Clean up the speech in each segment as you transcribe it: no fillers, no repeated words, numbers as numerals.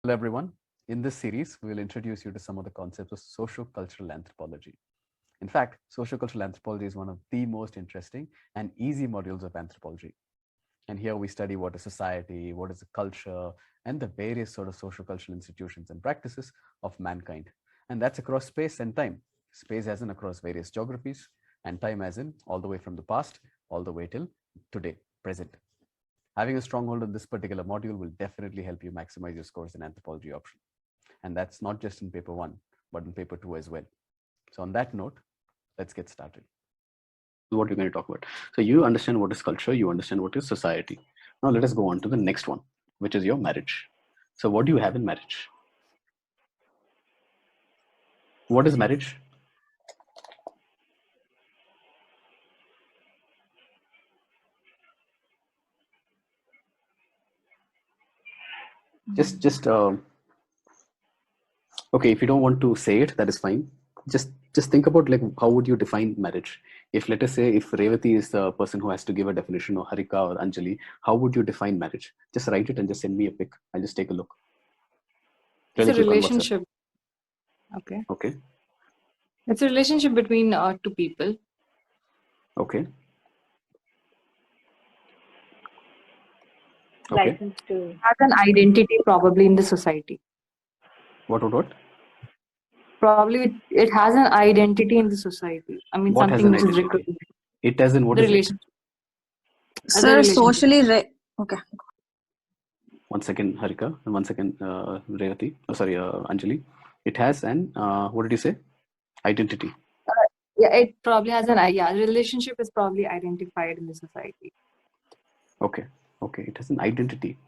Hello, everyone. In this series, we will introduce you to some of the concepts of socio-cultural anthropology. In fact, socio-cultural anthropology is one of the most interesting and easy modules of anthropology. And here we study what is society, what is the culture, and the various sort of socio-cultural institutions and practices of mankind. And that's across space and time. Space as in across various geographies, and time as in all the way from the past, all the way till today, present. Having a stronghold on this particular module will definitely help you maximize your scores in anthropology option. And that's not just in paper one, but in paper two as well. So on that note, let's get started. What you're going to talk about. So you understand what is culture, you understand what is society. Now let us go on to the next one, which is your marriage. So what do you have in marriage? What is marriage? Just okay, if you don't want to say it, that is fine. Just think about like how would you define marriage? If let us say if Revati is the person who has to give a definition, or Harika or Anjali, how would you define marriage? Just write it and just send me a pic. I'll just take a look. It's Really a quick on WhatsApp. relationship. Okay. Okay. It's a relationship between two people. Okay. License to Has an identity probably in the society. What? Probably it has an identity in the society. I mean, What has something an which is identity? recognized. It as in what The is it? relationship. As a Sir, relationship. socially okay. One second, Harika, and 1 second, Revati. Oh, sorry, Anjali. It has an what did you say? Identity. Yeah, it probably has an relationship is probably identified in the society. Okay. Okay. It has an identity.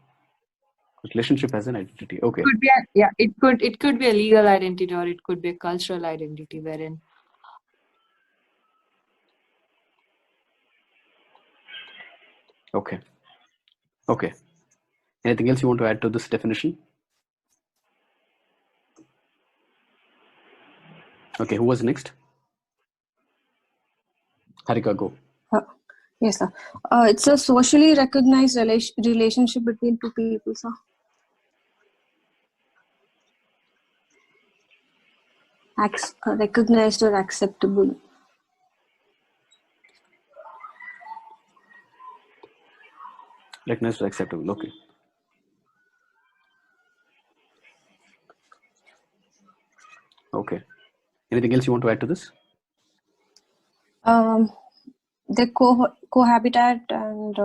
Relationship has an identity. Okay. Could be it could be a legal identity or it could be a cultural identity wherein Okay. Okay. Anything else you want to add to this definition? Okay. Who was next? Harika, go. Yes, sir. It's a socially recognized relationship between two people, sir. Recognized or acceptable. Recognized or acceptable. Okay. Okay. Anything else you want to add to this? They cohabitat and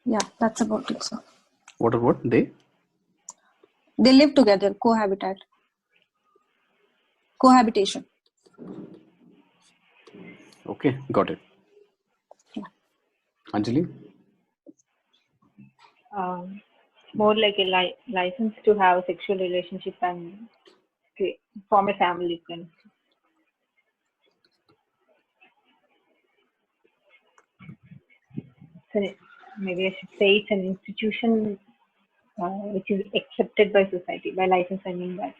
yeah, that's about it, sir. What are what? They live together. Cohabitation. Okay, got it. Yeah. Anjali? more like a license to have a sexual relationship and form a family. So maybe I should say it's an institution which is accepted by society. By license, I mean that.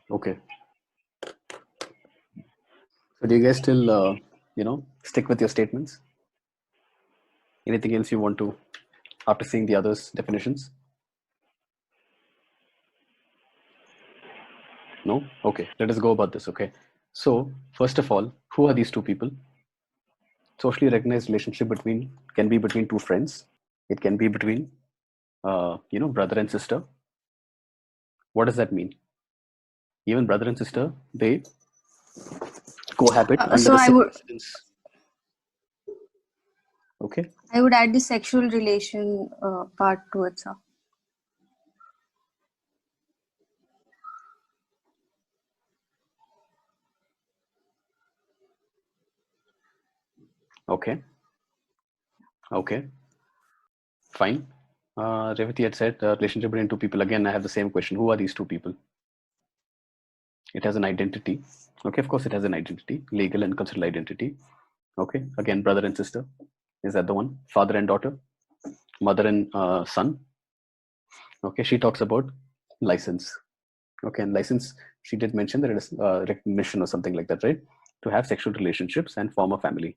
Okay. So do you guys still, stick with your statements? Anything else you want to, after seeing the others' definitions? No? Okay, let us go about this, okay? So, first of all, who are these two people? Socially recognized relationship can be between two friends. It can be between, brother and sister. What does that mean? Even brother and sister, they cohabit under so the I same would residence. Okay. I would add the sexual relation part to it, sir. Okay. Okay. Fine. Revati had said relationship between two people. Again, I have the same question. Who are these two people? It has an identity. Okay, of course, it has an identity, legal and cultural identity. Okay, again, brother and sister. Is that the one? Father and daughter, mother and son. Okay, she talks about license. Okay, and license, she did mention that it is recognition or something like that, right? To have sexual relationships and form a family.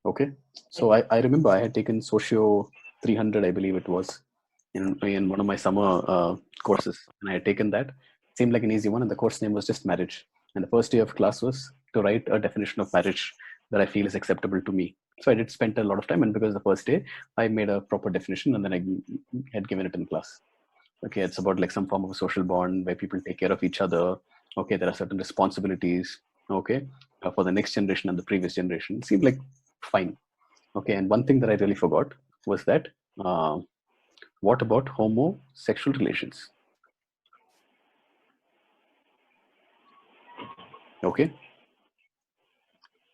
Okay. So I remember I had taken Socio 300, I believe it was, in one of my summer courses. And I had taken that. Seemed like an easy one. And the course name was just marriage. And the first day of class was to write a definition of marriage that I feel is acceptable to me. So I did spend a lot of time. And because the first day, I made a proper definition and then I had given it in class. Okay, it's about like some form of a social bond where people take care of each other. Okay, there are certain responsibilities. Okay, for the next generation and the previous generation. It seemed like fine. Okay, and one thing that I really forgot was that what about homosexual relations? Okay,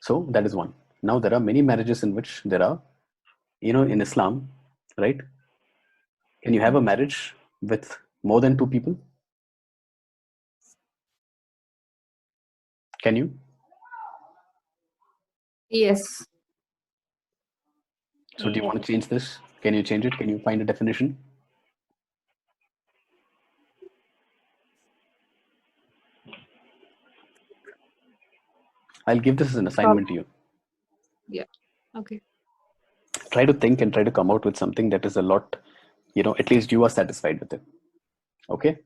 so that is one. Now there are many marriages in which there are, in Islam, right? Can you have a marriage with more than two people? Can you? Yes. So do you want to change this? Can you change it? Can you find a definition? I'll give this as an assignment to you. Yeah. Okay. Try to think and try to come out with something that is a lot, at least you are satisfied with it. Okay,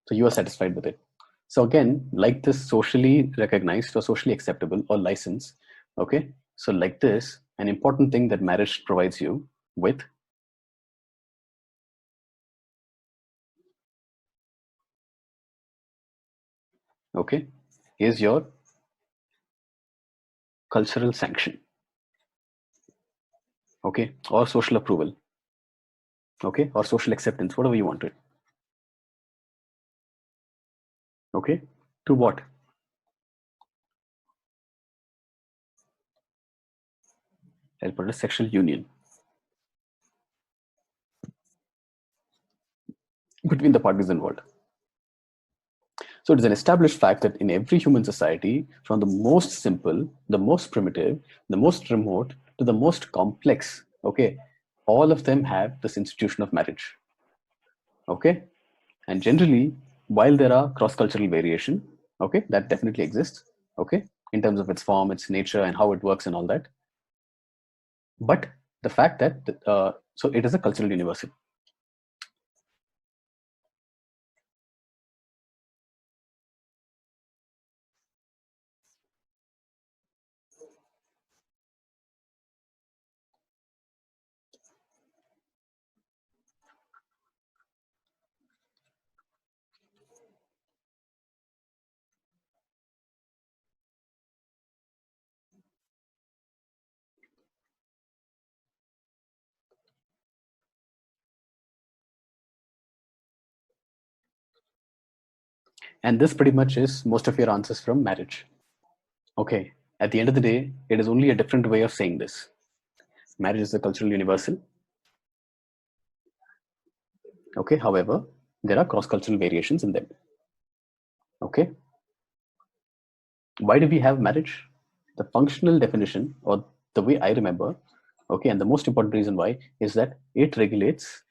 so you are satisfied with it. So again, like this, socially recognized or socially acceptable or license. Okay, so like this, an important thing that marriage provides you with, okay, is your cultural sanction, okay, or social approval, okay, or social acceptance, whatever you want it. Okay, to what? I'll put a sexual union between the parties involved. So it is an established fact that in every human society, from the most simple, the most primitive, the most remote, to the most complex, okay, all of them have this institution of marriage. Okay, and generally, while there are cross-cultural variation, okay, that definitely exists, okay, in terms of its form, its nature, and how it works and all that. But the fact that so it is a cultural universal. And this pretty much is most of your answers from marriage. Okay, at the end of the day, it is only a different way of saying this. Marriage is a cultural universal. Okay, however, there are cross-cultural variations in them. Okay, why do we have marriage? The functional definition, or the way I remember, okay, and the most important reason why is that it regulates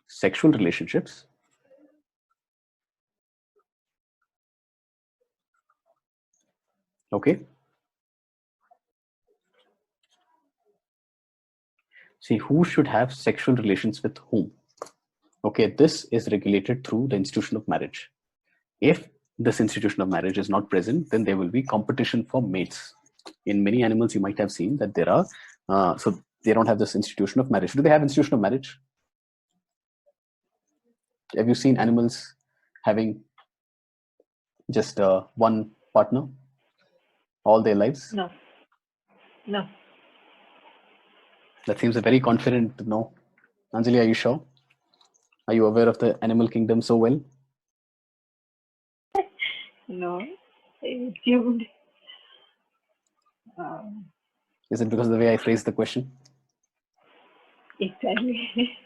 sexual relationships. Okay, see who should have sexual relations with whom. Okay, this is regulated through the institution of marriage. If this institution of marriage is not present, then there will be competition for mates. In many animals, you might have seen that there are, so they don't have this institution of marriage. Do they have institution of marriage? Have you seen animals having just one partner all their lives? No. No. That seems a very confident no. Anjali, are you sure? Are you aware of the animal kingdom so well? No. I assumed. Is it because of the way I phrased the question? Exactly.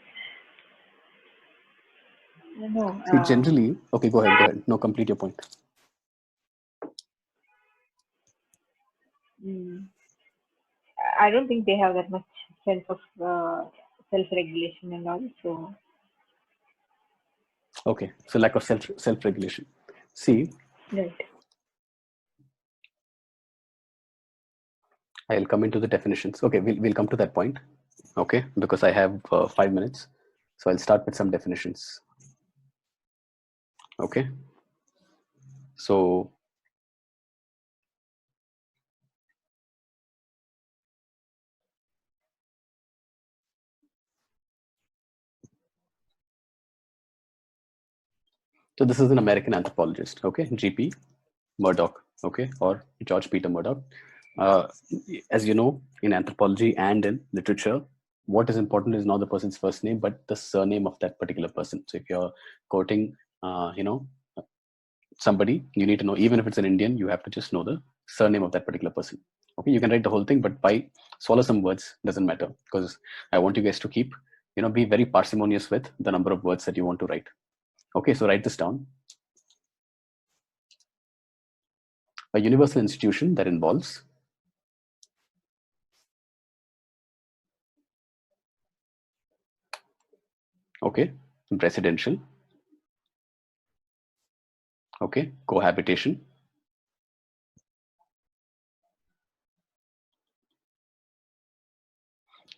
No. See, generally, okay, go ahead. No, complete your point. I don't think they have that much sense of self-regulation and all. So. Okay, so lack of self-regulation. See, Right. I'll come into the definitions. Okay, we'll come to that point. Okay, because I have 5 minutes. So I'll start with some definitions. Okay. So this is an American anthropologist, okay, GP Murdoch, okay, or George Peter Murdoch. Uh, as you know, in anthropology and in literature, what is important is not the person's first name, but the surname of that particular person. So if you're quoting, somebody, you need to know, even if it's an Indian, you have to just know the surname of that particular person. Okay, you can write the whole thing, but by swallow some words doesn't matter, because I want you guys to keep, be very parsimonious with the number of words that you want to write. Okay, so write this down. A universal institution that involves okay, residential, okay, cohabitation,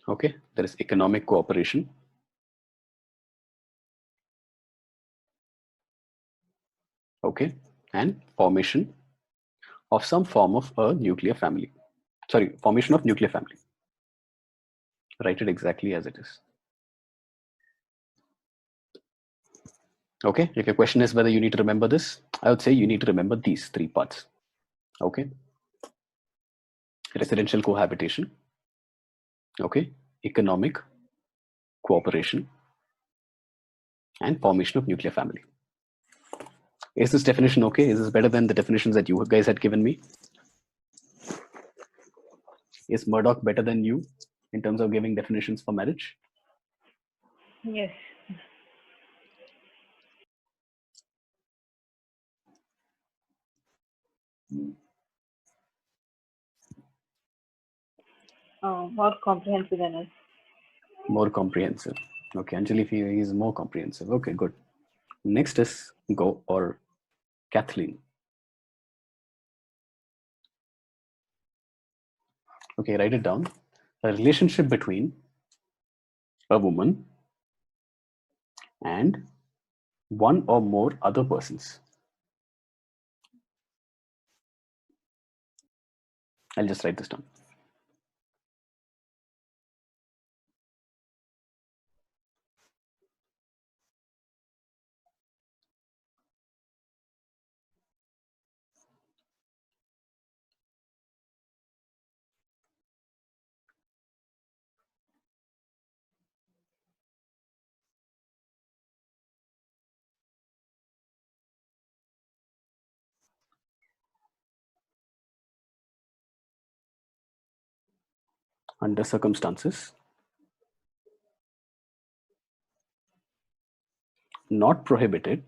okay, there is economic cooperation, okay, and formation of some form of a nuclear family. Sorry, formation of nuclear family. Write it exactly as it is. Okay, if your question is whether you need to remember this, I would say you need to remember these 3 parts. Okay, residential cohabitation, okay, economic cooperation, and formation of nuclear family. Is this definition okay? Is this better than the definitions that you guys had given me? Is Murdoch better than you in terms of giving definitions for marriage? Yes. More comprehensive than us. More comprehensive. Okay, Anjali, he is more comprehensive. Okay, good. Next is Go or Kathleen. Okay, write it down. A relationship between a woman and one or more other persons. I'll just write this down. Under circumstances not prohibited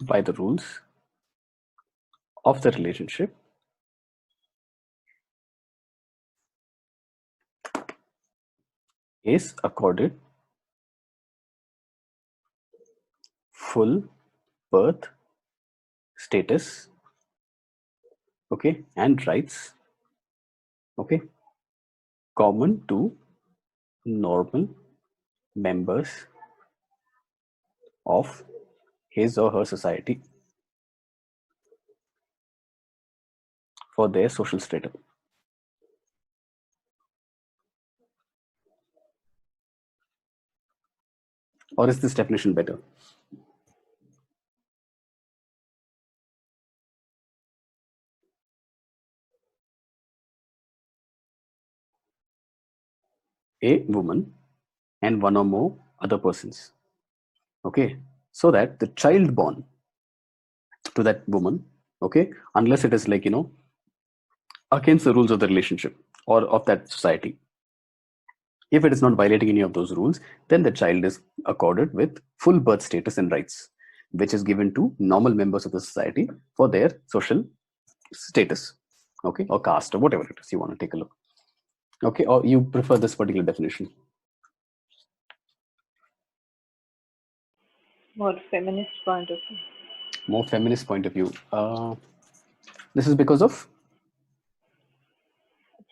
by the rules of the relationship is accorded full birth status, okay, and rights, okay, common to normal members of his or her society for their social strata. Or is this definition better? A woman and one or more other persons, okay, so that the child born to that woman, okay, unless it is like, against the rules of the relationship or of that society, if it is not violating any of those rules, then the child is accorded with full birth status and rights, which is given to normal members of the society for their social status, okay, or caste or whatever it is you want to take a look. Okay, or you prefer this particular definition? More feminist point of view. More feminist point of view. This is because of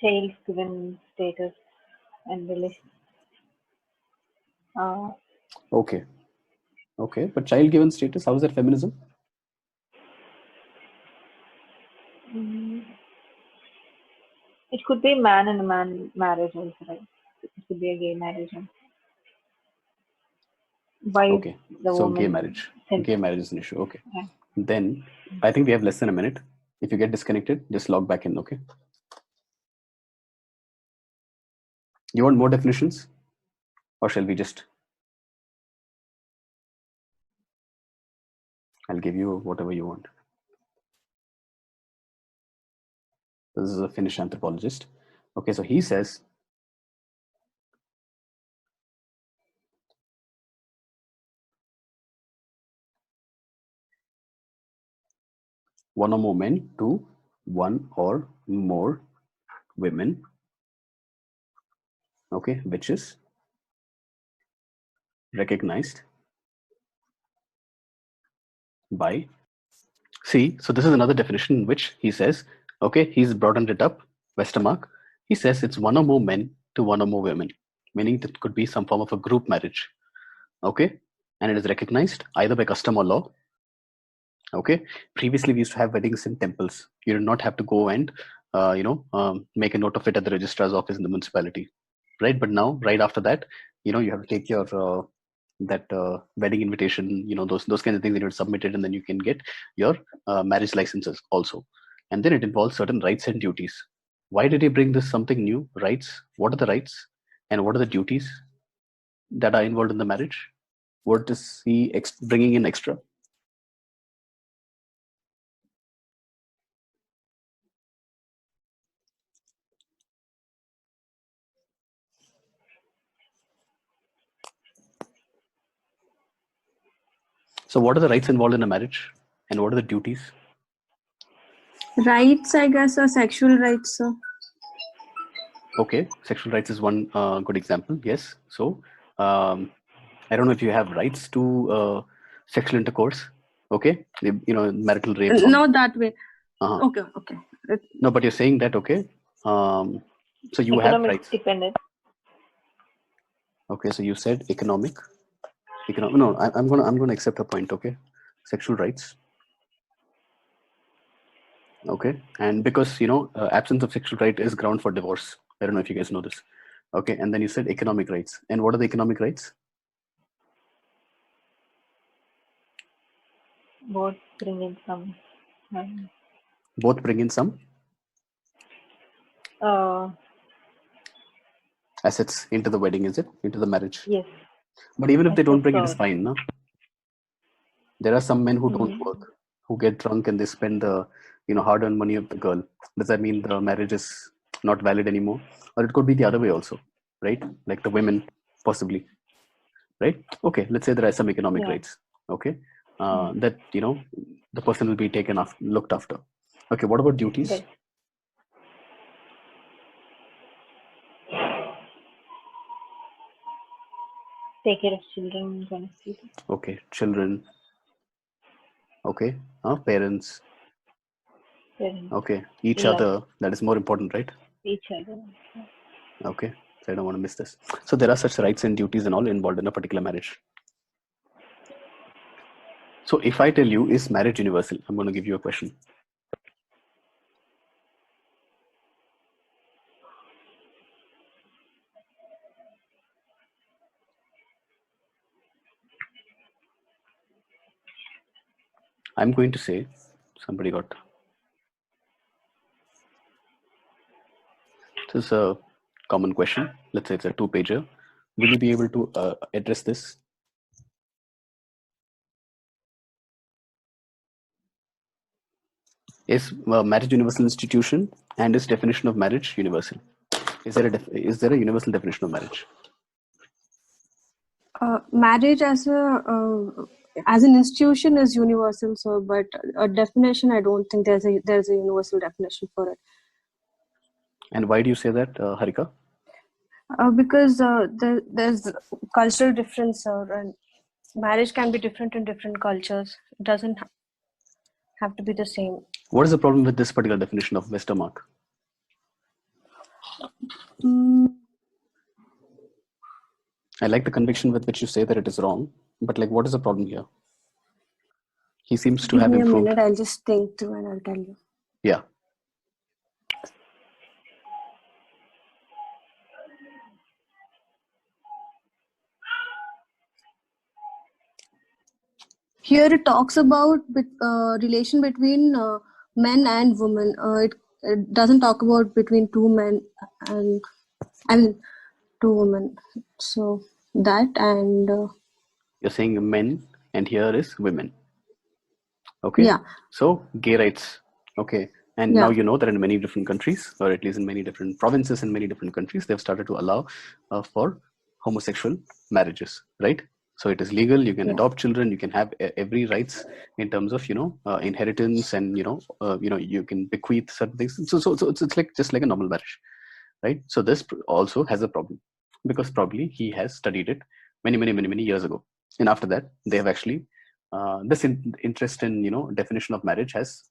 Child's given status and relation. okay, but child given status, how is that feminism? It could be man and a man marriage also, right? It could be a gay marriage. Why Okay, the so woman gay marriage is an issue. Okay, Yeah. then I think we have less than a minute. If you get disconnected, just log back in. Okay. You want more definitions, or shall we just? I'll give you whatever you want. This is a Finnish anthropologist. Okay, so he says one or more men to one or more women. Okay, which is recognized by. See, so this is another definition which he says, okay, he's broadened it up, Westermark. He says it's one or more men to one or more women, meaning that could be some form of a group marriage. Okay, and it is recognized either by custom or law. Okay, previously we used to have weddings in temples. You did not have to go and make a note of it at the registrar's office in the municipality, right? But now, right after that, you have to take your wedding invitation, those kinds of things, you need to submit it, and then you can get your marriage licenses also. And then it involves certain rights and duties. Why did he bring this something new? Rights. What are the rights and what are the duties that are involved in the marriage? What is he bringing in extra? So what are the rights involved in a marriage and what are the duties? Rights, I guess, are sexual rights, sir. Okay, sexual rights is one good example. Yes. So I don't know if you have rights to sexual intercourse. Okay, marital rape. Not that way. Uh-huh. Okay. No, but you're saying that, okay. So you have economic rights. dependent. Okay, so you said economic. No, I'm gonna accept a point. Okay, sexual rights. Okay, and because absence of sexual right is ground for divorce. I don't know if you guys know this. Okay, and then you said economic rights. And what are the economic rights? Both bring in some. Both bring in some assets into the wedding, is it? Into the marriage? Yes. But even if they don't bring it, so. it's fine, no? There are some men who don't work, who get drunk and they spend the hard-earned money of the girl. Does that mean the marriage is not valid anymore? Or it could be the other way also, right? Like the women, possibly, right? Okay, let's say there are some economic rights. Okay, that the person will be looked after. Okay, what about duties? Yes. Take care of children, kind of people. Okay, children. Okay, parents. Okay, each other. That is more important, right? Each other. Okay, so I don't want to miss this. So there are such rights and duties and all involved in a particular marriage. So if I tell you, is marriage universal? I'm going to give you a question. I'm going to say, somebody got. This is a common question. Let's say it's a 2-pager. Will you be able to address this? Is marriage universal institution and is definition of marriage universal? Is there a universal definition of marriage? Marriage as an institution is universal, so but a definition, I don't think there's a universal definition for it. And why do you say that, Harika? Because there's cultural difference, and marriage can be different in different cultures. It doesn't have to be the same. What is the problem with this particular definition of Westermark? I like the conviction with which you say that it is wrong, but like, what is the problem here? He seems to Give have me a improved. minute, I'll just think through and I'll tell you. Yeah. Here it talks about relation between men and women. It doesn't talk about between two men and two women. So that and You're saying men, and here is women. Okay. yeah. So gay rights. Okay. And Yeah. now you know that in many different countries, or at least in many different provinces in many different countries, they've started to allow for homosexual marriages, right? So it is legal. You can Yeah. adopt children. You can have every rights in terms of inheritance, and you can bequeath certain things. So it's like just like a normal marriage, right? So this also has a problem, because probably he has studied it many years ago, and after that they have actually this interest in definition of marriage has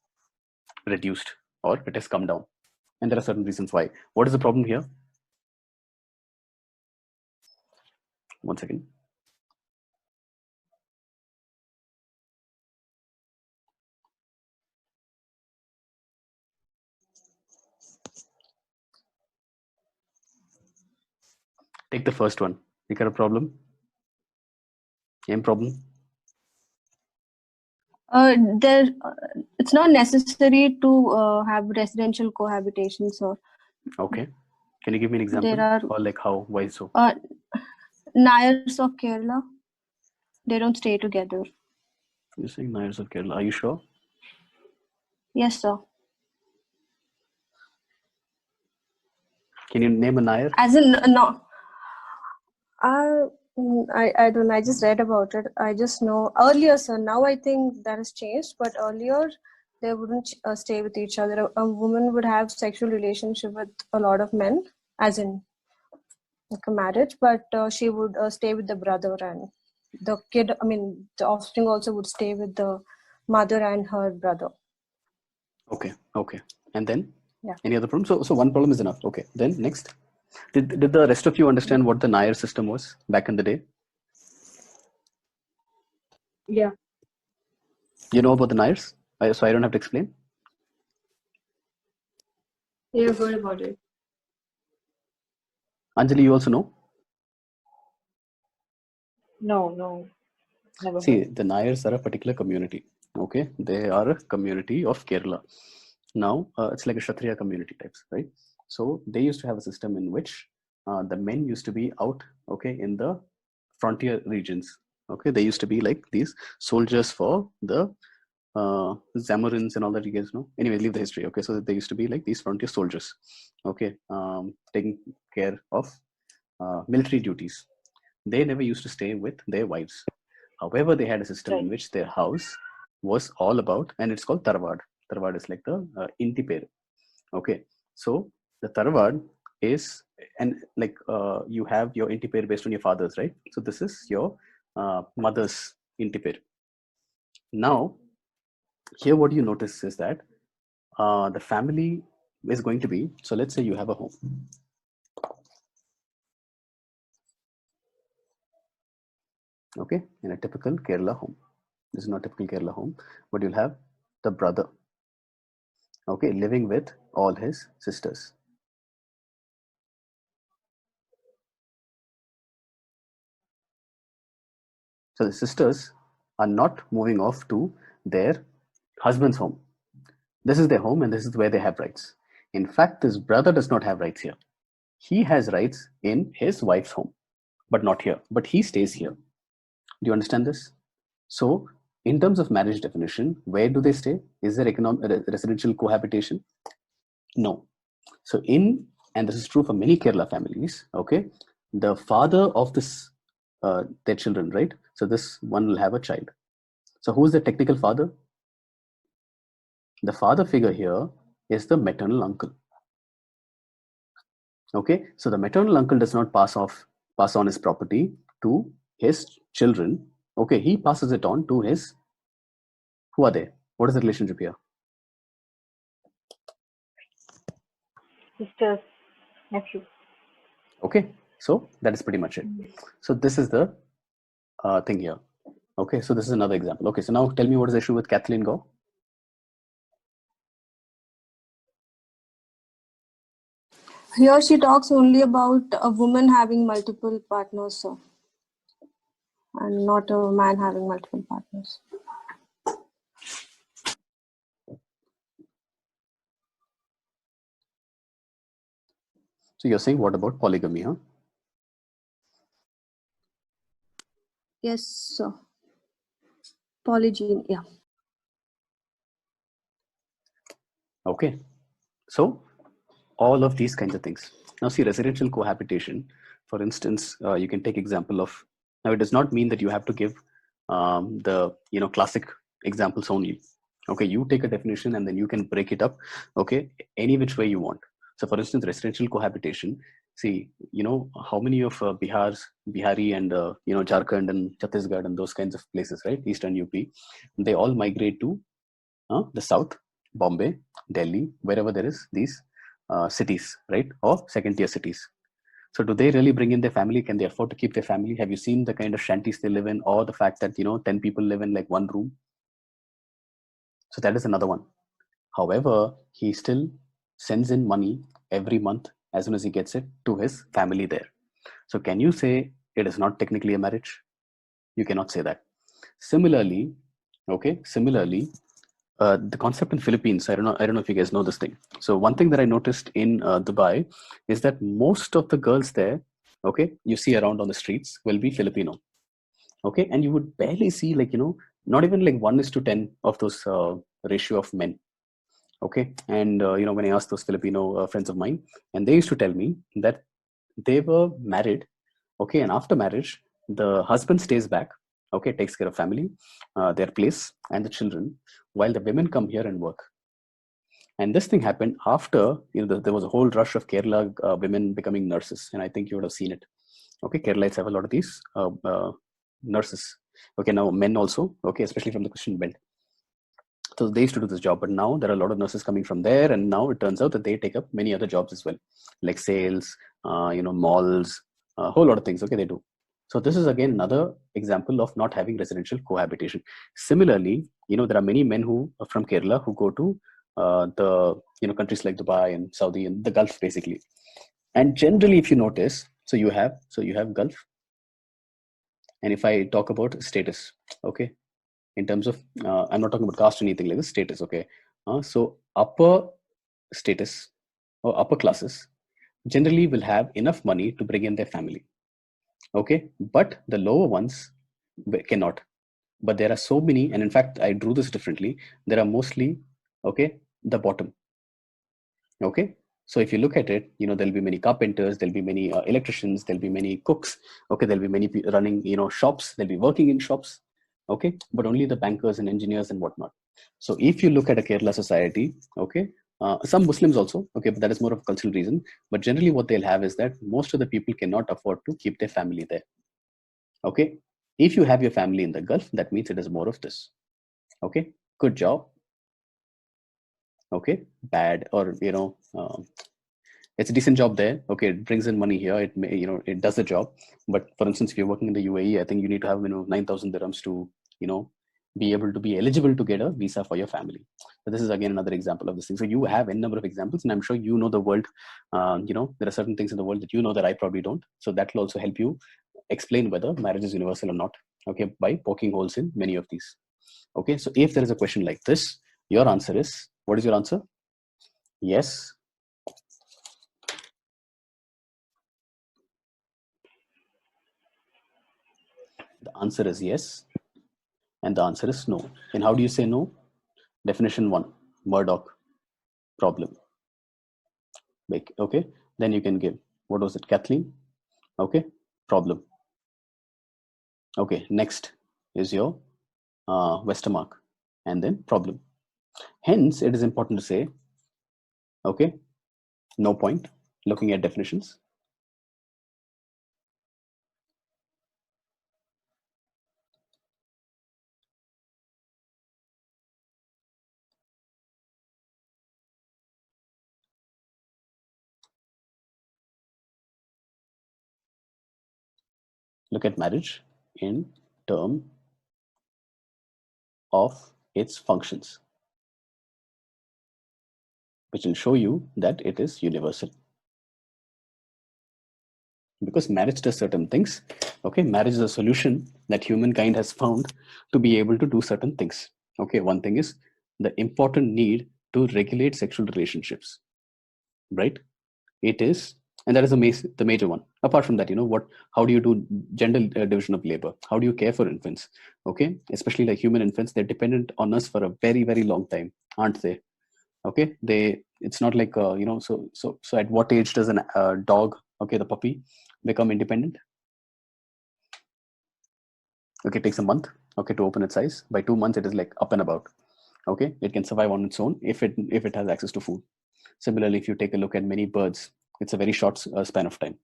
reduced, or it has come down, and there are certain reasons why. What is the problem here? One second. Take the first one. You got a problem? Same problem? There, it's not necessary to have residential cohabitation. So Okay. Can you give me an example? there are Or like how? Why so? Nayars of Kerala. They don't stay together. You're saying Nayars of Kerala. Are you sure? Yes, sir. Can you name a Nayar? As in no. I don't know. I just read about it. I just know earlier, sir. Now I think that has changed. But earlier, they wouldn't stay with each other. A woman would have sexual relationship with a lot of men, as in like a marriage. But she would stay with the brother, and the kid. I mean, the offspring also would stay with the mother and her brother. Okay. Okay. And then? Yeah. Any other problem? So one problem is enough. Okay. Then next. Did the rest of you understand what the Nayar system was back in the day? Yeah. You know about the Nayars? So I don't have to explain. Yeah, I've heard about it. Anjali, you also know? No, never See, heard. the Nayars are a particular community. Okay, they are a community of Kerala. Now, it's like a Kshatriya community types, right? So they used to have a system in which the men used to be out, okay, in the frontier regions. Okay, they used to be like these soldiers for the Zamorans and all that, you guys know. Anyway, leave the history. Okay, so they used to be like these frontier soldiers. Okay, taking care of military duties. They never used to stay with their wives. However, they had a system in Right. which their house was all about, and it's called Tarwad. Tarwad is like the inti per. Okay, so the Tarwad is, and like you have your inti per based on your father's, right? So this is your mother's inti per. Now, here what you notice is that the family is going to be, so let's say you have a home. Okay, in a typical Kerala home. This is not typical Kerala home, but you'll have the brother, okay, living with all his sisters. So the sisters are not moving off to their husband's home. This is their home, and this is where they have rights. In fact, this brother does not have rights here. He has rights in his wife's home, but not here. But he stays here. Do you understand this? So, in terms of marriage definition, where do they stay? Is there residential cohabitation? No. So, and this is true for many Kerala families, okay, the father of this, their children, right? So, this one will have a child. So, who is the technical father? The father figure here is the maternal uncle. Okay, so the maternal uncle does not pass on his property to his children. Okay, he passes it on to his, who are they? What is the relationship here? sister's nephew. Okay, so that is pretty much it. So this is the thing here. Okay, so this is another example. Okay, so now tell me what is the issue with Kathleen Go? Here she talks only about a woman having multiple partners, sir, and not a man having multiple partners. So you're saying what about polygamy, huh? Yes, sir. Polygyny, yeah. Okay, so all of these kinds of things. Now see, residential cohabitation, for instance, you can take example of, now it does not mean that you have to give the classic examples only. Okay, you take a definition and then you can break it up, okay, any which way you want. So for instance, residential cohabitation, see, how many of Bihari and Jharkhand and Chhattisgarh and those kinds of places, right, eastern UP, they all migrate to the south, Bombay, Delhi, wherever there is these cities, right, or second tier cities. So do they really bring in their family? Can they afford to keep their family? Have you seen the kind of shanties they live in, or the fact that 10 people live in like one room? So that is another one. However, he still sends in money every month as soon as he gets it to his family there. So can you say it is not technically a marriage? You cannot say that. Similarly, the concept in Philippines, I don't know if you guys know this thing. So one thing that I noticed in Dubai is that most of the girls there, okay, you see around on the streets will be Filipino. Okay, and you would barely see not even like 1:10 of those ratio of men. Okay, and when I asked those Filipino friends of mine, and they used to tell me that they were married, okay, and after marriage the husband stays back, okay, takes care of family, their place and the children, while the women come here and work. And this thing happened after there was a whole rush of Kerala women becoming nurses, and I think you would have seen it. Okay, Keralites have a lot of these nurses. Okay, now men also, okay, especially from the Christian belt. So they used to do this job, but now there are a lot of nurses coming from there, and now it turns out that they take up many other jobs as well, like sales, malls, a whole lot of things. Okay, they do. So this is again another example of not having residential cohabitation. Similarly, there are many men who are from Kerala who go to the countries like Dubai and Saudi and the Gulf basically. And generally, if you notice, so you have Gulf. And if I talk about status, okay, in terms of I'm not talking about caste or anything like this, status, okay. So upper status or upper classes generally will have enough money to bring in their family, okay, but the lower ones cannot. But there are so many, and in fact I drew this differently. There are mostly, okay, the bottom. Okay, so if you look at it, there'll be many carpenters, there'll be many electricians, there'll be many cooks, okay, there'll be many running shops, they'll be working in shops, okay, but only the bankers and engineers and whatnot. So if you look at a Kerala society, okay, some Muslims also, okay, but that is more of a cultural reason. But generally what they'll have is that most of the people cannot afford to keep their family there. Okay, if you have your family in the Gulf, that means it is more of this. Okay, good job. Okay, bad, or it's a decent job there. Okay, it brings in money here. It may, it does the job. But for instance, if you're working in the UAE, I think you need to have 9,000 dirhams to be able to be eligible to get a visa for your family. So this is again another example of this thing. So you have n number of examples, and I'm sure you know the world. There are certain things in the world that that I probably don't. So that will also help you explain whether marriage is universal or not. Okay, by poking holes in many of these. Okay, so if there is a question like this, your answer is, what is your answer? Yes. The answer is yes. And the answer is no. And how do you say no? Definition 1, Murdoch, problem. Okay, then you can give, what was it, Kathleen? Okay, problem. Okay, next is your Westermark, and then problem. Hence, it is important to say, okay, no point looking at definitions. look at marriage in terms of its functions, which will show you that it is universal. Because marriage does certain things. Okay, marriage is a solution that humankind has found to be able to do certain things. Okay, one thing is the important need to regulate sexual relationships, right? It is, and that is the major one. Apart from that, how do you do gender division of labor? How do you care for infants? Okay, especially like human infants, they're dependent on us for a very, very long time, aren't they? Okay, it's not like so at what age does a dog, okay, the puppy, become independent? Okay, it takes a month, okay, to open its eyes. By 2 months it is like up and about. Okay, it can survive on its own if it has access to food. Similarly, if you take a look at many birds, it's a very short span of time.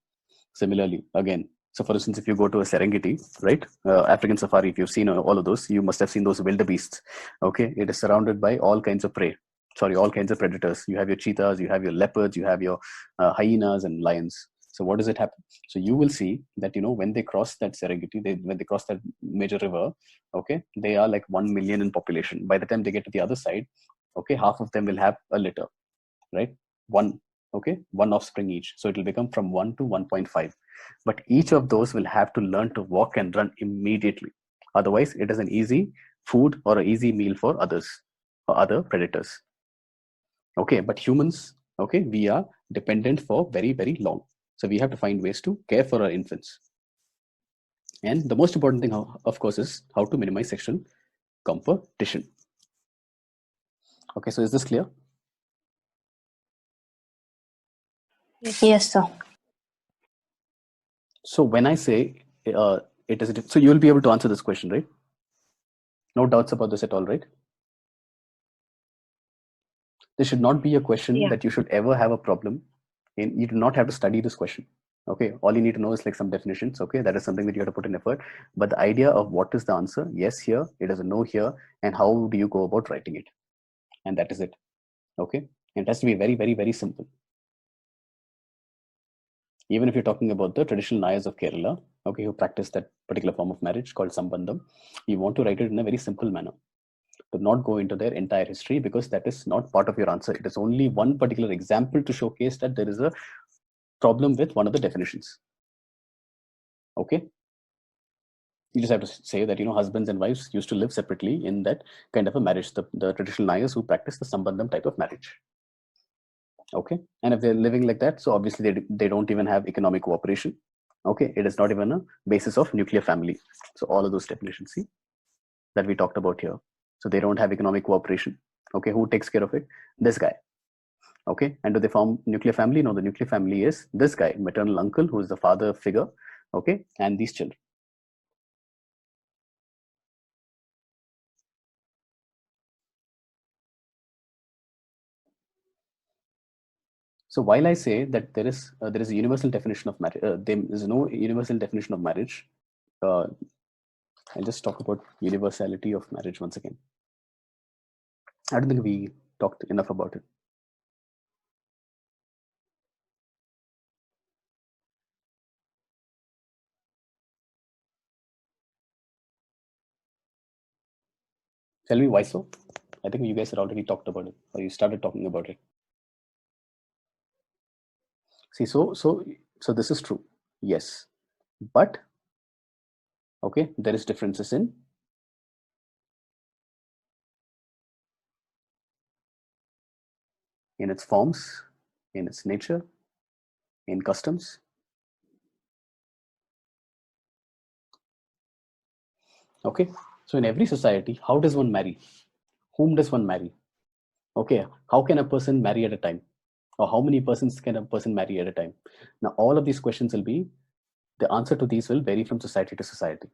Similarly, again, so for instance, if you go to a Serengeti, right, African safari, if you've seen all of those, you must have seen those wildebeests. Okay, it is surrounded by all kinds of prey. Sorry, all kinds of predators. You have your cheetahs, you have your leopards, you have your hyenas and lions. So what does it happen? So you will see that when they cross that Serengeti, when they cross that major river, okay, they are like 1 million in population. By the time they get to the other side, okay, half of them will have a litter, right? One offspring each, so it will become from 1 to 1.5, but each of those will have to learn to walk and run immediately. Otherwise it is an easy food or an easy meal for others or other predators. Okay, but humans, okay, we are dependent for very, very long, so we have to find ways to care for our infants. And the most important thing, of course, is how to minimize sexual competition. Okay, so is this clear? Yes, sir. So when I say it is, so you will be able to answer this question, right? No doubts about this at all, right? This should not be a question that you should ever have a problem in. You do not have to study this question. Okay, all you need to know is like some definitions. Okay, that is something that you have to put in effort. But the idea of what is the answer, yes here, it is a no here, and how do you go about writing it, and that is it. Okay, and it has to be very, very, very simple. Even if you're talking about the traditional Nayars of Kerala, okay, who practice that particular form of marriage called Sambandham, you want to write it in a very simple manner. Do not go into their entire history, because that is not part of your answer. It is only one particular example to showcase that there is a problem with one of the definitions. Okay, you just have to say that husbands and wives used to live separately in that kind of a marriage, the traditional Nayars who practice the Sambandham type of marriage. Okay, and if they're living like that, so obviously they don't even have economic cooperation. Okay, it is not even a basis of nuclear family. So all of those definitions, see, that we talked about here. So they don't have economic cooperation. Okay, who takes care of it? This guy. Okay, and do they form nuclear family? No, the nuclear family is this guy, maternal uncle, who is the father figure. Okay, and these children. So while I say that there is a universal definition of marriage, there is no universal definition of marriage. I'll just talk about universality of marriage once again. I don't think we talked enough about it. Tell me why so? I think you guys had already talked about it, or you started talking about it. See, so this is true, yes, but okay, there is differences in its forms, in its nature, in customs. Okay, so in every society, how does one marry? Whom does one marry? Okay, how can a person marry at a time? Or how many persons can a person marry at a time? Now, all of these questions will be, the answer to these will vary from society to society.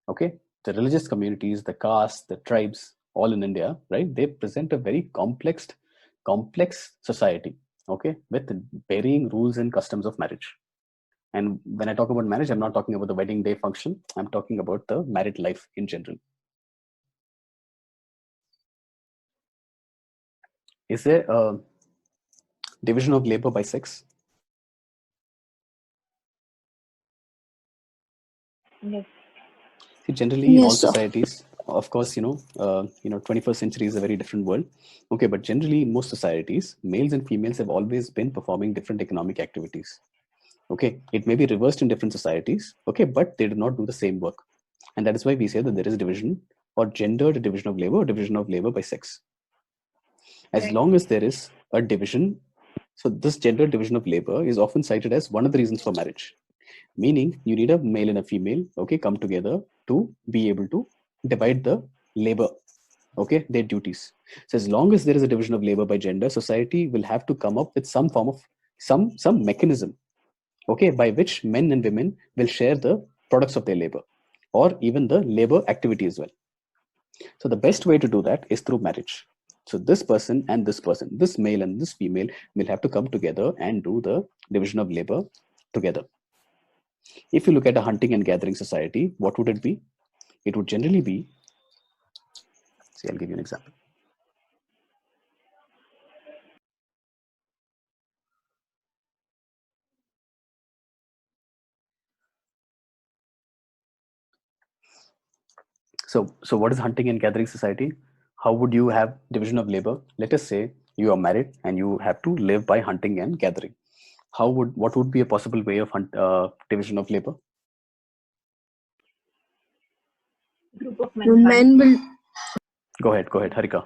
Okay, the religious communities, the castes, the tribes, all in India, right? They present a very complex society, okay, with varying rules and customs of marriage. And when I talk about marriage, I'm not talking about the wedding day function. I'm talking about the married life in general. Is there a division of labor by sex? Yes. See, generally, in all Yes, sir. societies, of course, 21st century is a very different world. Okay, but generally, in most societies, males and females have always been performing different economic activities. Okay, it may be reversed in different societies. Okay, but they do not do the same work, and that is why we say that there is division or gendered division of labor or division of labor by sex. As Right. long as there is a division, so this gender division of labor is often cited as one of the reasons for marriage, meaning you need a male and a female, okay, come together to be able to divide the labor, okay, their duties. So as long as there is a division of labor by gender, society will have to come up with some form of some mechanism, okay, by which men and women will share the products of their labor or even the labor activity as well. So the best way to do that is through marriage. So this person and this person, this male and this female, will have to come together and do the division of labor together. If you look at a hunting and gathering society, what would it be? It would generally be, see, I'll give you an example. So what is hunting and gathering society? How would you have division of labor? Let us say you are married and you have to live by hunting and gathering. What would be a possible way of division of labor? Group of men hunt. Men will Go ahead, Harika.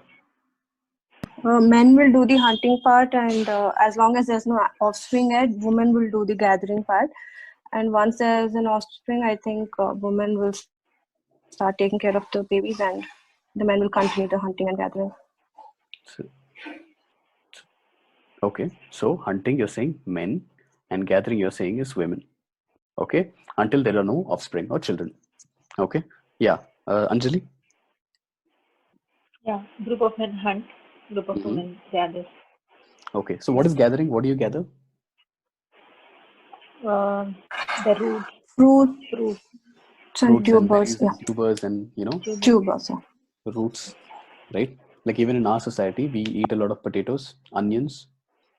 men will do the hunting part, and as long as there's no offspring yet, women will do the gathering part. And once there's an offspring, I think women will start taking care of the babies, and the men will continue the hunting and gathering. So, okay, so hunting you're saying men and gathering you're saying is women. Okay, until there are no offspring or children. Okay, yeah, Anjali. Yeah. Group of men hunt. Group of women gather. Okay, so what is gathering? What do you gather? The roots, Fruits fruit, and Fruits and tubers, berries yeah, and tubers and tubers. tubers. Yeah. roots, right? Like even in our society, we eat a lot of potatoes, onions,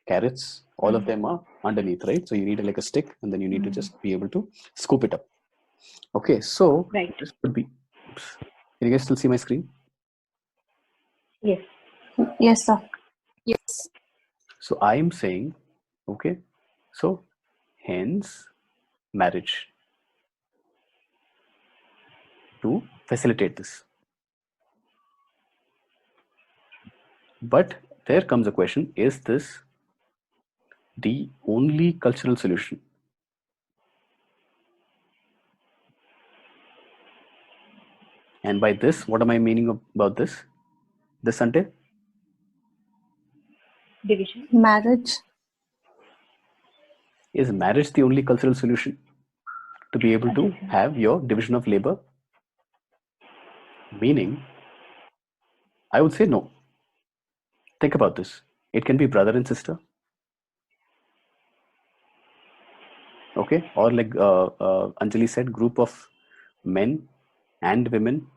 carrots. All of them are underneath, right? So you need like a stick, and then you need to just be able to scoop it up. Okay, so Right. this would be. Oops. Can you guys still see my screen? Yes. Yes, sir. Yes. So I am saying, okay, so hence marriage to facilitate this. But there comes a question, is this the only cultural solution? And by this, what am I meaning about this? This Sunday? Division. Marriage. Is marriage the only cultural solution to be able to have your division of labor? Meaning, I would say no. Think about this. It can be brother and sister. Okay, or like Anjali said, group of men and women,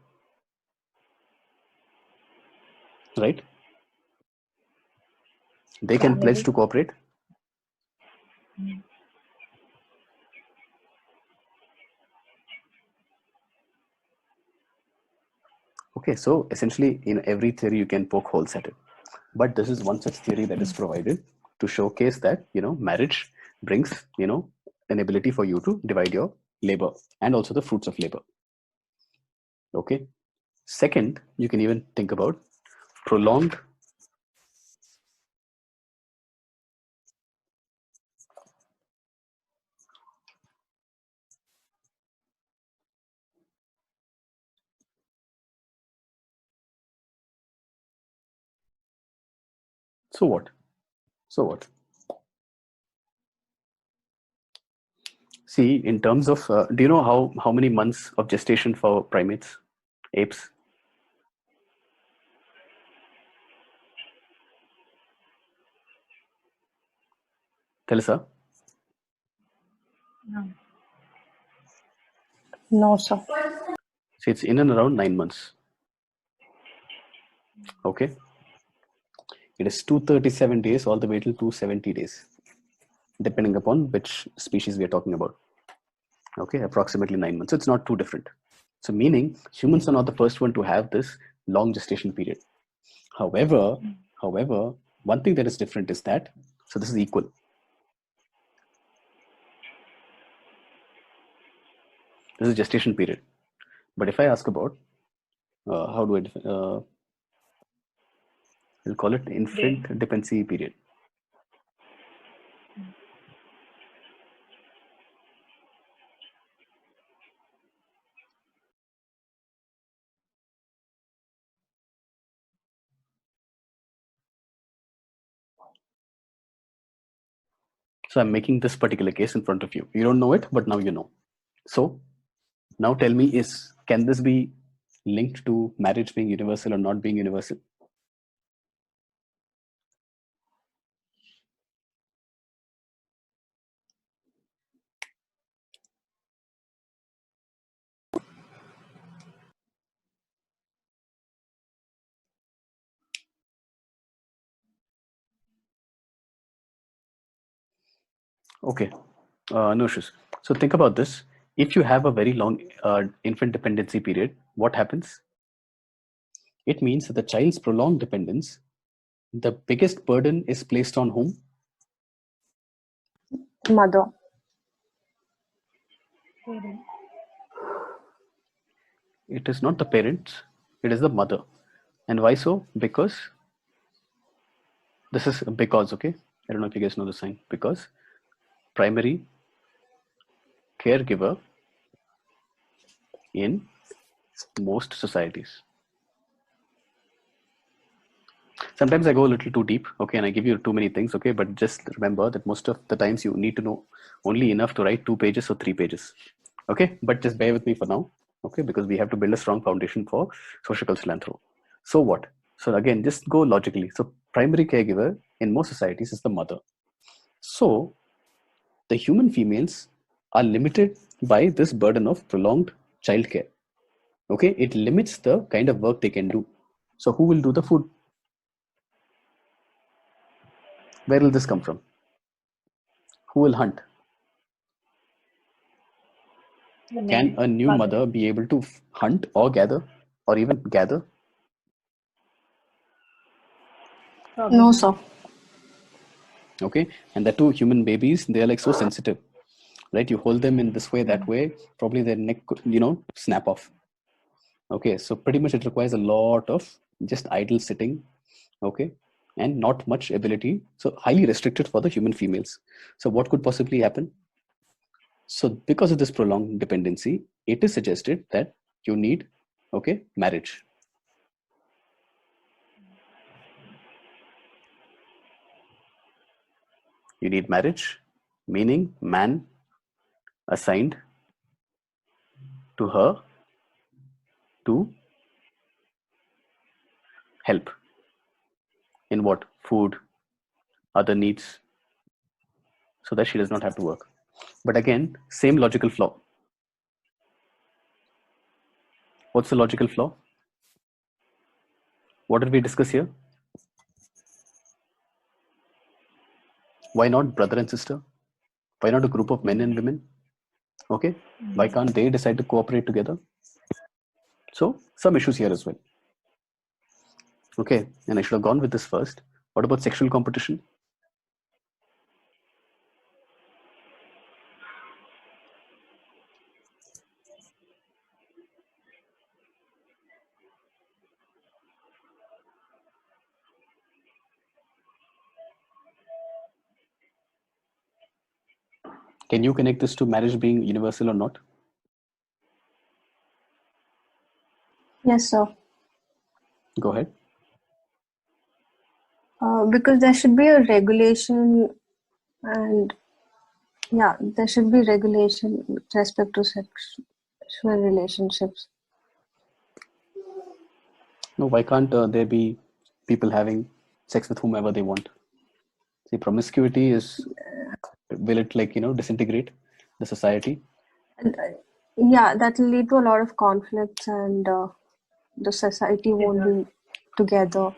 right? They can pledge Family. to cooperate. Okay, so essentially in every theory you can poke holes at it. But this is one such theory that is provided to showcase that, marriage brings, an ability for you to divide your labor and also the fruits of labor. Okay. Second, you can even think about prolonged so what? So what? See, in terms of, do you know how many months of gestation for primates, apes? Telesa? No. No, sir. See, it's in and around 9 months. Okay. It is 237 days all the way till 270 days, depending upon which species we are talking about. Okay, approximately 9 months. So it's not too different. So meaning humans are not the first one to have this long gestation period. However, one thing that is different is that, so this is equal. This is gestation period. But if I ask about, how do I, we'll call it infant dependency period. So I'm making this particular case in front of you. You don't know it, but now you know. So now tell me, can this be linked to marriage being universal or not being universal? Okay, no issues. So think about this. If you have a very long infant dependency period, what happens? It means that the child's prolonged dependence, the biggest burden is placed on whom? Mother. It is not the parents, it is the mother. And why so? Because this is because, okay? I don't know if you guys know the sign. Because primary caregiver in most societies. Sometimes I go a little too deep, okay, and I give you too many things, okay, but just remember that most of the times you need to know only enough to write 2 pages or 3 pages, okay, but just bear with me for now, okay, because we have to build a strong foundation for socio-cultural anthro. So what? So again, just go logically. So primary caregiver in most societies is the mother. So the human females are limited by this burden of prolonged childcare, okay, it limits the kind of work they can do. So who will do the food? Where will this come from? Who will hunt? Can a new mother be able to hunt or gather or even gather? No, sir. Okay, and the two human babies, they are like so sensitive, right? You hold them in this way, that way, probably their neck could, snap off. Okay, so pretty much it requires a lot of just idle sitting, okay, and not much ability. So highly restricted for the human females. So what could possibly happen? So because of this prolonged dependency, it is suggested that you need, okay, marriage. You need marriage, meaning man assigned to her to help in what? Food, other needs, so that she does not have to work. But again, same logical flaw. What's the logical flaw? What did we discuss here? Why not brother and sister? Why not a group of men and women? Okay, why can't they decide to cooperate together? So some issues here as well. Okay, and I should have gone with this first. What about sexual competition? Can you connect this to marriage being universal or not? Yes, sir. Go ahead. Because there should be a regulation, and yeah, there should be regulation with respect to sexual relationships. No, why can't there be people having sex with whomever they want? See, promiscuity is, will it disintegrate the society? And, yeah, that will lead to a lot of conflicts, and the society won't be together.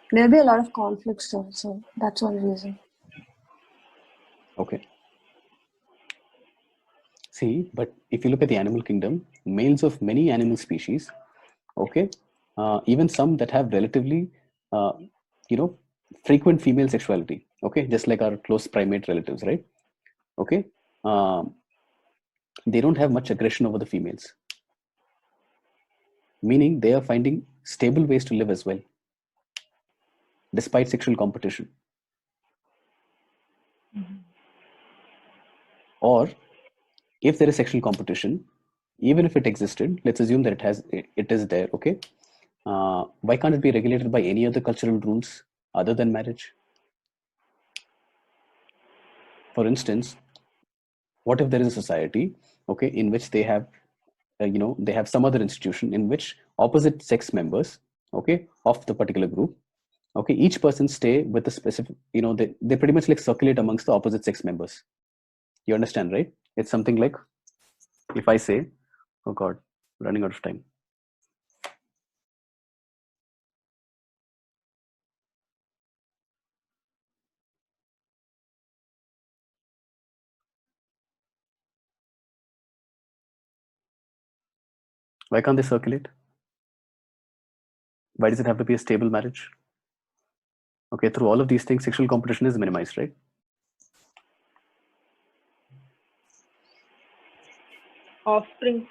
There'll be a lot of conflicts also. That's one reason. See, but if you look at the animal kingdom, males of many animal species, okay, even some that have relatively, uh, you know, frequent female sexuality, okay, just like our close primate relatives, right? Okay, um, they don't have much aggression over the females, meaning they are finding stable ways to live as well, despite sexual competition. Or if there is sexual competition, even if it existed, let's assume that it is there, okay, why can't it be regulated by any other cultural rules other than marriage? For instance, what if there is a society, okay, in which they have, they have some other institution in which opposite sex members, okay, of the particular group, okay, each person stay with a specific, they pretty much like circulate amongst the opposite sex members. You understand, right? It's something like, if I say, oh God, running out of time. Why can't they circulate? Why does it have to be a stable marriage? Okay, through all of these things, sexual competition is minimized, right? Offspring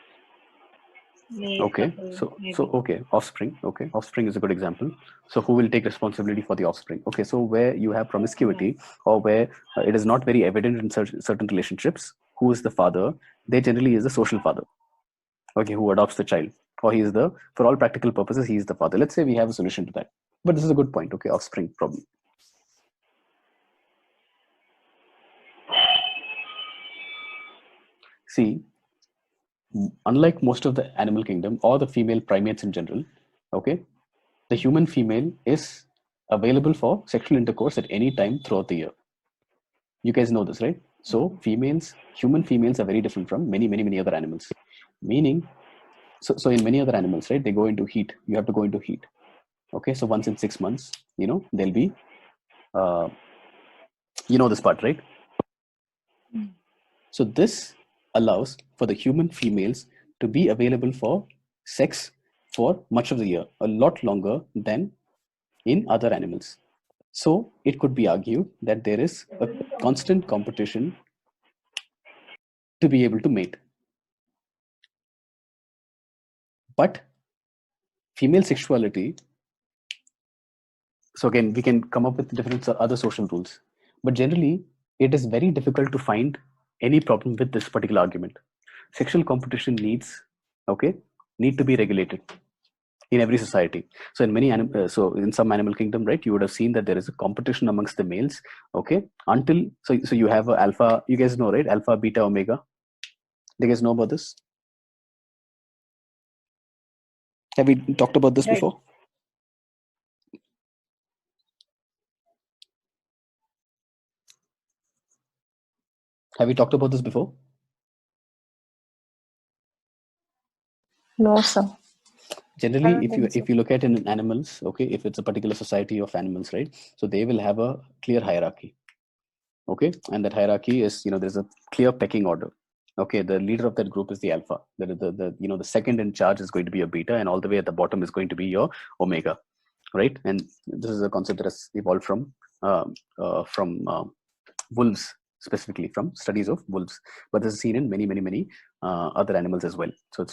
may Okay, suffer, maybe. okay, offspring. Okay, offspring is a good example. So who will take responsibility for the offspring? Okay, so where you have promiscuity, or where it is not very evident in certain relationships, who is the father? They generally is the social father. Okay, who adopts the child, or he is the, for all practical purposes, he is the father. Let's say we have a solution to that. But this is a good point. Okay, offspring problem. See, unlike most of the animal kingdom or the female primates in general, okay, the human female is available for sexual intercourse at any time throughout the year. You guys know this, right? So human females are very different from many other animals. Meaning, so in many other animals, right, they go into heat. You have to go into heat. Okay, so once in 6 months, there'll be, this part, right? So this allows for the human females to be available for sex for much of the year, a lot longer than in other animals. So it could be argued that there is a constant competition to be able to mate. But female sexuality, so again, we can come up with different other social rules, but generally, it is very difficult to find any problem with this particular argument. Sexual competition need to be regulated in every society. So so in some animal kingdom, right, you would have seen that there is a competition amongst the males. Okay, until so you have a alpha. You guys know, right? Alpha, beta, omega. Do you guys know about this? Have we talked about this before? Have we talked about this before? No, sir. Generally, if you look at in animals, okay, if it's a particular society of animals, right, so they will have a clear hierarchy. Okay, and that hierarchy is, there's a clear pecking order. Okay, the leader of that group is the alpha. The second in charge is going to be a beta, and all the way at the bottom is going to be your omega, right? And this is a concept that has evolved from wolves, specifically from studies of wolves, but this is seen in many other animals as well. So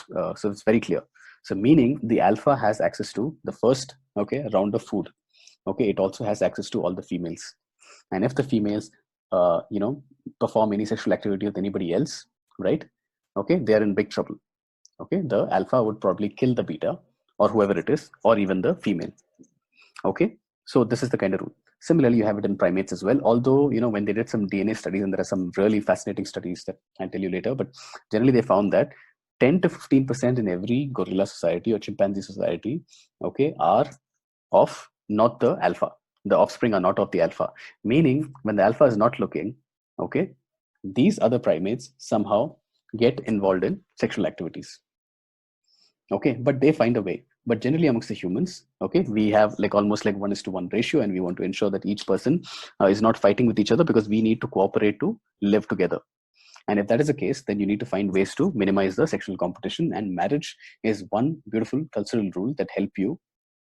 it's very clear. So meaning the alpha has access to the first, okay, round of food. Okay, it also has access to all the females, and if the females perform any sexual activity with anybody else, right, okay, they are in big trouble. Okay, the alpha would probably kill the beta or whoever it is, or even the female. Okay, so this is the kind of rule. Similarly, you have it in primates as well, although when they did some DNA studies, and there are some really fascinating studies that I'll tell you later, but generally they found that 10 to 15% in every gorilla society or chimpanzee society, okay, are of not the alpha. The offspring are not of the alpha, meaning when the alpha is not looking, okay, these other primates somehow get involved in sexual activities. Okay, but they find a way. But generally amongst the humans, okay, we have like almost like 1:1 ratio, and we want to ensure that each person is not fighting with each other, because we need to cooperate to live together. And if that is the case, then you need to find ways to minimize the sexual competition. And marriage is one beautiful cultural rule that help you,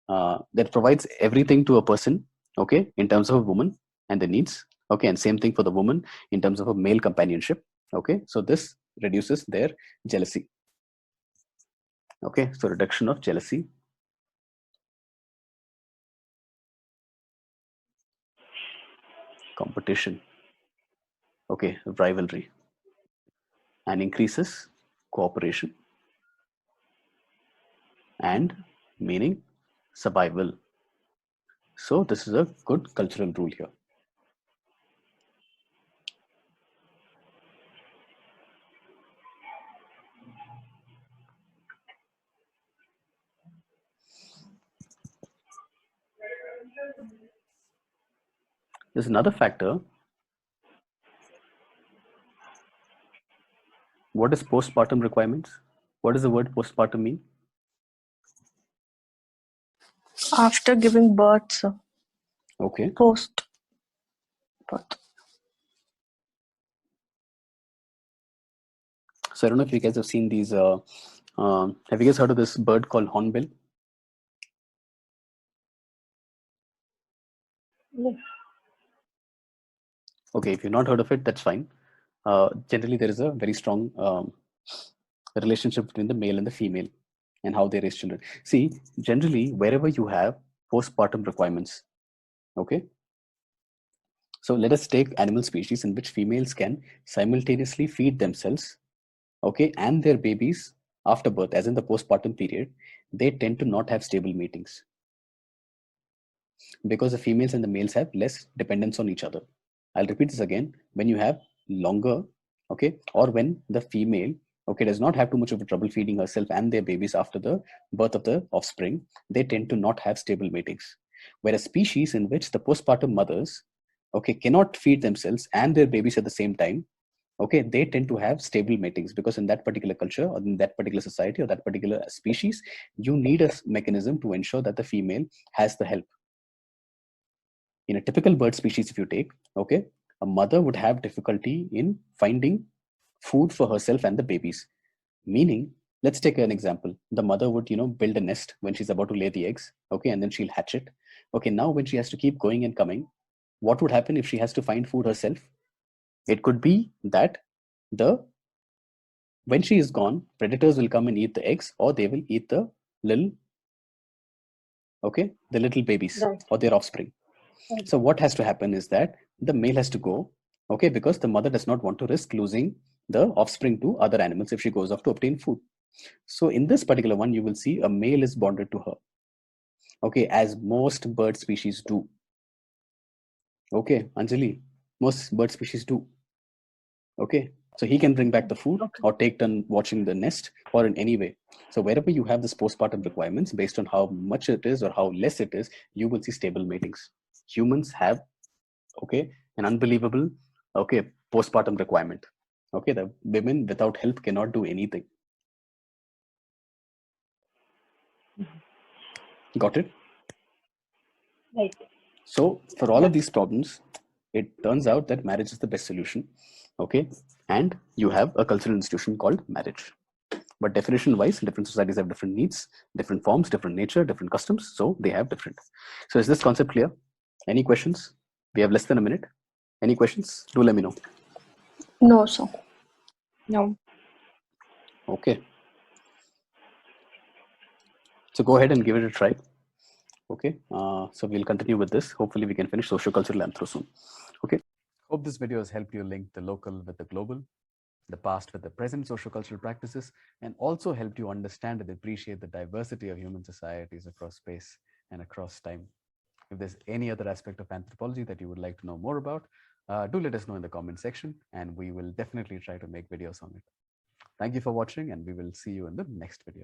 that provides everything to a person, okay, in terms of a woman and the needs, okay, and same thing for the woman in terms of a male companionship, okay. So this reduces their jealousy, okay. So reduction of jealousy, competition, okay, rivalry, and increases cooperation and meaning survival. So this is a good cultural rule here. There's another factor. What is postpartum requirements? What does the word postpartum mean? After giving birth, sir. Okay. Post birth. So I don't know if you guys have seen these. Have you guys heard of this bird called hornbill? Yes. Okay, if you've not heard of it, that's fine. Generally, there is a very strong relationship between the male and the female and how they raise children. See, generally, wherever you have postpartum requirements, okay. So let us take animal species in which females can simultaneously feed themselves, okay, and their babies after birth, as in the postpartum period. They tend to not have stable matings because the females and the males have less dependence on each other. I'll repeat this again. When you have longer, okay, or when the female, okay, does not have too much of a trouble feeding herself and their babies after the birth of the offspring, they tend to not have stable matings. Whereas species in which the postpartum mothers, okay, cannot feed themselves and their babies at the same time, okay, they tend to have stable matings, because in that particular culture or in that particular society or that particular species, you need a mechanism to ensure that the female has the help. In a typical bird species, if you take, okay, a mother would have difficulty in finding food for herself and the babies. Meaning, let's take an example. The mother would, build a nest when she's about to lay the eggs, okay, and then she'll hatch it. Okay, now when she has to keep going and coming, what would happen if she has to find food herself? It could be that when she is gone, predators will come and eat the eggs, or they will eat the little babies Right. or their offspring. So what has to happen is that the male has to go, okay, because the mother does not want to risk losing the offspring to other animals if she goes off to obtain food. So in this particular one, you will see a male is bonded to her, okay, as most bird species do. Okay, Anjali, most bird species do. Okay, so he can bring back the food or take turn watching the nest or in any way. So wherever you have this postpartum requirements, based on how much it is or how less it is, you will see stable matings. Humans have, okay, an unbelievable, okay, postpartum requirement. Okay, the women without help cannot do anything. Got it? Right. So for all of these problems, it turns out that marriage is the best solution. Okay, and you have a cultural institution called marriage. But definition wise, different societies have different needs, different forms, different nature, different customs. So they have different. So is this concept clear? Any questions? We have less than a minute. Any questions? Do let me know. No, sir. No. Okay. So go ahead and give it a try. Okay. So we'll continue with this. Hopefully we can finish socio-cultural anthro soon. Okay. Hope this video has helped you link the local with the global, the past with the present socio-cultural practices, and also helped you understand and appreciate the diversity of human societies across space and across time. If there's any other aspect of anthropology that you would like to know more about, do let us know in the comment section, and we will definitely try to make videos on it. Thank you for watching, and we will see you in the next video.